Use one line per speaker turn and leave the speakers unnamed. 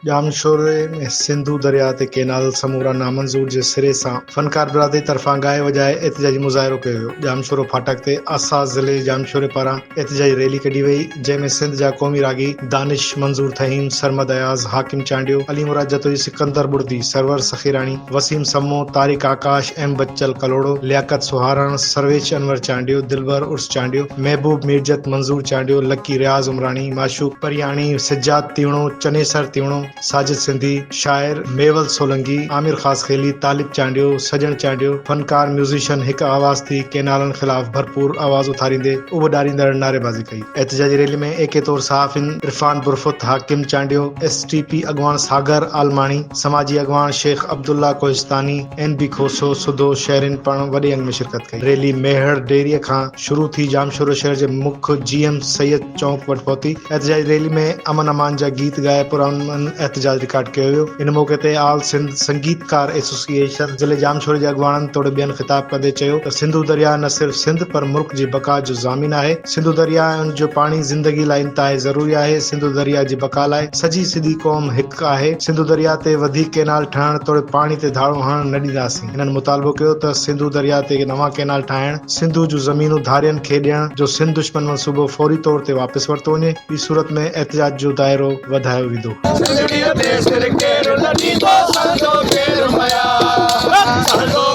जामशोरे में सिंधु दरिया ते केनाल समूरा नामंजूर जे सिरे सां फनकार बिरादरी तरफ़ां गाए वॼाए एतिजाजी मुज़ाहिरो कयो वियो। जामशोरो फाटक ते आसा ज़िले जामशोरे पारां एतिजाजी रैली कढी वई, जंहिं में सिंध जा क़ौमी रागी दानिश मंज़ूर थहीम, सरमद अयाज़, हाकिम चांडियो, अली मुराद जतोई, सिकंदर बुर्दी, सरवर सखीरानी, वसीम सम्मो, तारिक आकाश, एम बच्चल कलोड़ो, लियाकत सुहारण, सर्वेश अनवर चांडियो, दिलबर उर्स चांडियो, महबूब मीरजत मंजूर चांडियो, लकी रियाज़ उमरानी, माशूक परियाणी, सिज्जाद तीवणो, चनेसर तीवणो, साजिद सिंधी, शायर मेवल सोलंगी, आमिर खास खेली, तालिब चांडियो, सजन चांडियो, फनकार म्यूजिशियन हिक आवाज़ थी केनालन खिलाफ भरपूर आवाज़ उथारींदे उबडारींदड़ नारेबाज़ी कई। एहतिजाजी रैली में एके तौर सहाफ़िन इरफान बुरफुत, हाकिम चांडियो, STP अगवान सागर आलमाणी, समाजी अगवान शेख अब्दुल्ला कोहिस्तानी, NB खोसो, सुदो शहरिन पण वॾे अंग में शिरकत कई। रैली मेहर डेरीअ खां शुरू थी जामशोरो शहर जे मुख्य GM सैयद चौक वटि पहुती। एहतिजाजी रैली में अमन अमान जा गीत गाए पुरअमन एहतिजाज रिकॉर्ड कयो वियो। इन मौके ते आल सिंध संगीतकार एसोसिएशन ज़िले जामशोरे जे अॻवाननि तोड़े ॿियनि ख़िताब कंदे चयो त सिंधु दरिया न सिर्फ़ सिंध पर मुल्क जी बका जो ज़ामीन आहे। सिंधु दरिया जो पाणी ज़िंदगी लाइ इंतहाई ज़रूरी आहे। सिंधु दरिया जी बका लाइ सॼी सिंधी क़ौम हिकु आहे। सिंधु दरिया ते वधीक केनाल ठहण तोड़े पाणी ते धाड़ो हणण न ॾींदासीं। हिननि मुतालबो कयो त सिंधु दरिया ते नवां केनाल ठाहिण, सिंधु जूं ज़मीनूं धारियनि खे ॾियण जो सिंध दुश्मन मंसूबो फौरी तौर ते वापसि वरितो वञे। ॿी सूरत में एहतिजाज जो दाइरो वधायो वेंदो।
Sendiri de ser quiero la nido, salgo quiero maya, salgo